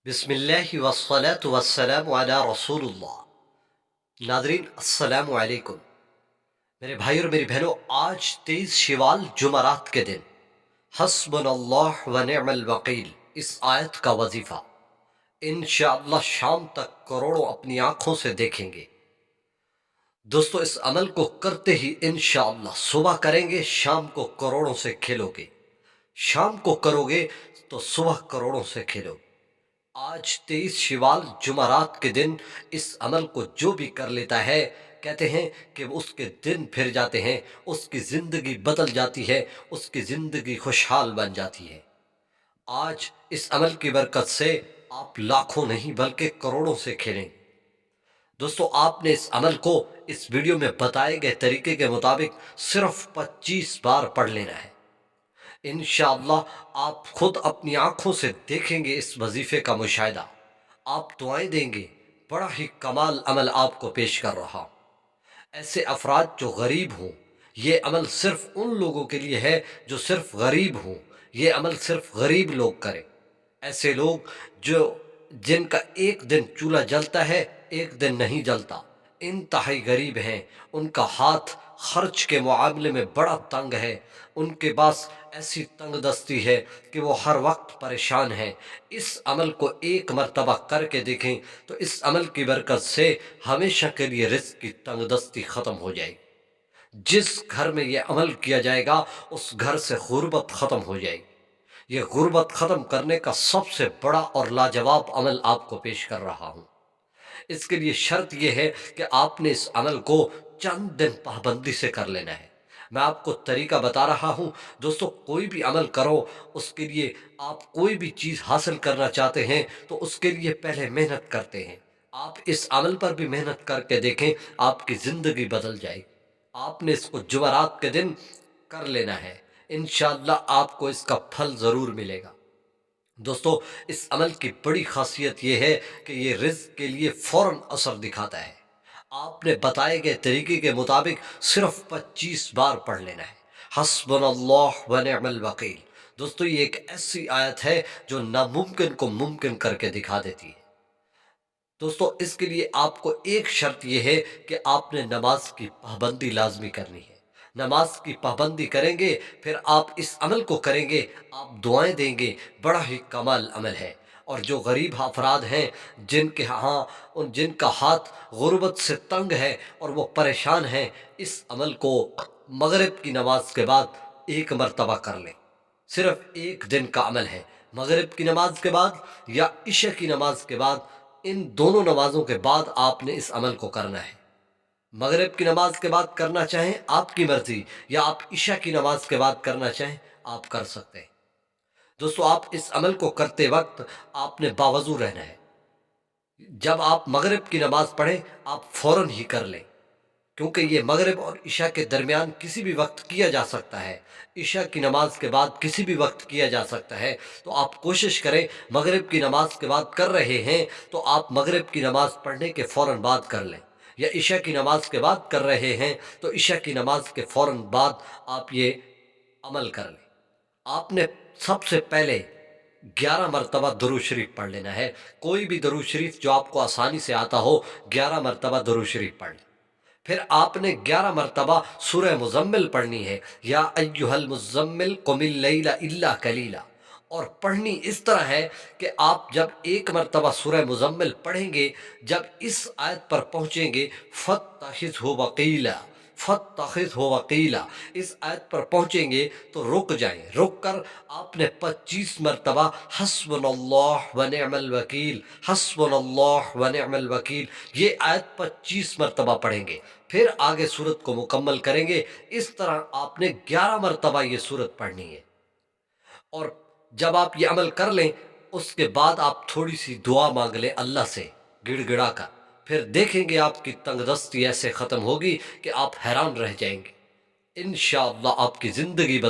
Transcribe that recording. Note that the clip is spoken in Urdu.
بسم اللہ والصلاة والسلام علی رسول اللہ۔ ناظرین السلام علیکم۔ میرے بھائی اور میری بہنوں، آج 23 شوال جمعرات کے دن حسبنا اللہ و نعم الوکیل اس آیت کا وظیفہ انشاءاللہ شام تک کروڑوں اپنی آنکھوں سے دیکھیں گے۔ دوستو، اس عمل کو کرتے ہی انشاءاللہ صبح کریں گے، شام کو کروڑوں سے کھیلو گے، شام کو کرو گے تو صبح کروڑوں سے کھیلو گے۔ آج 23 شوال جمعرات کے دن اس عمل کو جو بھی کر لیتا ہے، کہتے ہیں کہ اس کے دن پھر جاتے ہیں، اس کی زندگی بدل جاتی ہے، اس کی زندگی خوشحال بن جاتی ہے۔ آج اس عمل کی برکت سے آپ لاکھوں نہیں بلکہ کروڑوں سے کھیلیں۔ دوستو، آپ نے اس عمل کو اس ویڈیو میں بتائے گئے طریقے کے مطابق صرف 25 بار پڑھ لینا ہے۔ انشاءاللہ آپ خود اپنی آنکھوں سے دیکھیں گے اس وظیفے کا مشاہدہ، آپ دعائیں دیں گے۔ بڑا ہی کمال عمل آپ کو پیش کر رہا ہوں۔ ایسے افراد جو غریب ہوں، یہ عمل صرف ان لوگوں کے لیے ہے جو صرف غریب ہوں، یہ عمل صرف غریب لوگ کریں۔ ایسے لوگ جن کا ایک دن چولہا جلتا ہے، ایک دن نہیں جلتا، انتہائی غریب ہیں، ان کا ہاتھ خرچ کے معاملے میں بڑا تنگ ہے، ان کے پاس ایسی تنگ دستی ہے کہ وہ ہر وقت پریشان ہیں۔ اس عمل کو ایک مرتبہ کر کے دیکھیں تو اس عمل کی برکت سے ہمیشہ کے لیے رزق کی تنگ دستی ختم ہو جائے گی۔ جس گھر میں یہ عمل کیا جائے گا اس گھر سے غربت ختم ہو جائے گی۔ یہ غربت ختم کرنے کا سب سے بڑا اور لاجواب عمل آپ کو پیش کر رہا ہوں۔ اس کے لیے شرط یہ ہے کہ آپ نے اس عمل کو چند دن پابندی سے کر لینا ہے۔ میں آپ کو طریقہ بتا رہا ہوں۔ دوستو، کوئی بھی عمل کرو، اس کے لیے آپ کوئی بھی چیز حاصل کرنا چاہتے ہیں تو اس کے لیے پہلے محنت کرتے ہیں۔ آپ اس عمل پر بھی محنت کر کے دیکھیں، آپ کی زندگی بدل جائے گی۔ آپ نے اس کو جمعرات کے دن کر لینا ہے، انشاءاللہ آپ کو اس کا پھل ضرور ملے گا۔ دوستو، اس عمل کی بڑی خاصیت یہ ہے کہ یہ رزق کے لیے فوراً اثر دکھاتا ہے۔ آپ نے بتائے گئے طریقے کے مطابق صرف 25 بار پڑھ لینا ہے، حسبنا اللہ و نعم الوکیل۔ دوستو، یہ ایک ایسی آیت ہے جو ناممکن کو ممکن کر کے دکھا دیتی ہے۔ دوستو، اس کے لیے آپ کو ایک شرط یہ ہے کہ آپ نے نماز کی پابندی لازمی کرنی ہے۔ نماز کی پابندی کریں گے، پھر آپ اس عمل کو کریں گے، آپ دعائیں دیں گے، بڑا ہی کمال عمل ہے۔ اور جو غریب افراد ہیں، جن کا ہاتھ غربت سے تنگ ہے اور وہ پریشان ہیں، اس عمل کو مغرب کی نماز کے بعد ایک مرتبہ کر لیں۔ صرف ایک دن کا عمل ہے، مغرب کی نماز کے بعد یا عشاء کی نماز کے بعد، ان دونوں نمازوں کے بعد آپ نے اس عمل کو کرنا ہے۔ مغرب کی نماز کے بعد کرنا چاہیں آپ کی مرضی، یا آپ عشاء کی نماز کے بعد کرنا چاہیں آپ کر سکتے ہیں۔ دوستو، آپ اس عمل کو کرتے وقت آپ نے باوضو رہنا ہے۔ جب آپ مغرب کی نماز پڑھیں آپ فوراً ہی کر لیں، کیونکہ یہ مغرب اور عشاء کے درمیان کسی بھی وقت کیا جا سکتا ہے، عشاء کی نماز کے بعد کسی بھی وقت کیا جا سکتا ہے۔ تو آپ کوشش کریں، مغرب کی نماز کے بعد کر رہے ہیں تو آپ مغرب کی نماز پڑھنے کے فوراً بعد کر لیں، یا عشاء کی نماز کے بعد کر رہے ہیں تو عشاء کی نماز کے فوراً بعد آپ یہ عمل کر لیں۔ آپ نے سب سے پہلے 11 مرتبہ درود شریف پڑھ لینا ہے۔ کوئی بھی درود شریف جو آپ کو آسانی سے آتا ہو، 11 مرتبہ درود شریف پڑھ لیں۔ پھر آپ نے 11 مرتبہ سورہ مزمل پڑھنی ہے، یا ایھا المزمل قم اللیل الا قلیلا۔ اور پڑھنی اس طرح ہے کہ آپ جب ایک مرتبہ سورہ مزمل پڑھیں گے، جب اس آیت پر پہنچیں گے فاتخذہ وقیلا، فاتخذہ وقیلا، اس آیت پر پہنچیں گے تو رک جائیں، رک کر آپ نے 25 مرتبہ حسبنا اللہ و نعم الوکیل، حسبنا اللہ و نعم الوکیل، یہ آیت 25 مرتبہ پڑھیں گے۔ پھر آگے سورت کو مکمل کریں گے۔ اس طرح آپ نے 11 مرتبہ یہ سورت پڑھنی ہے۔ اور جب آپ یہ عمل کر لیں، اس کے بعد آپ تھوڑی سی دعا مانگ لیں اللہ سے گڑ گڑا کر، پھر دیکھیں گے آپ کی تنگ دستی ایسے ختم ہوگی کہ آپ حیران رہ جائیں گے۔ انشاءاللہ آپ کی زندگی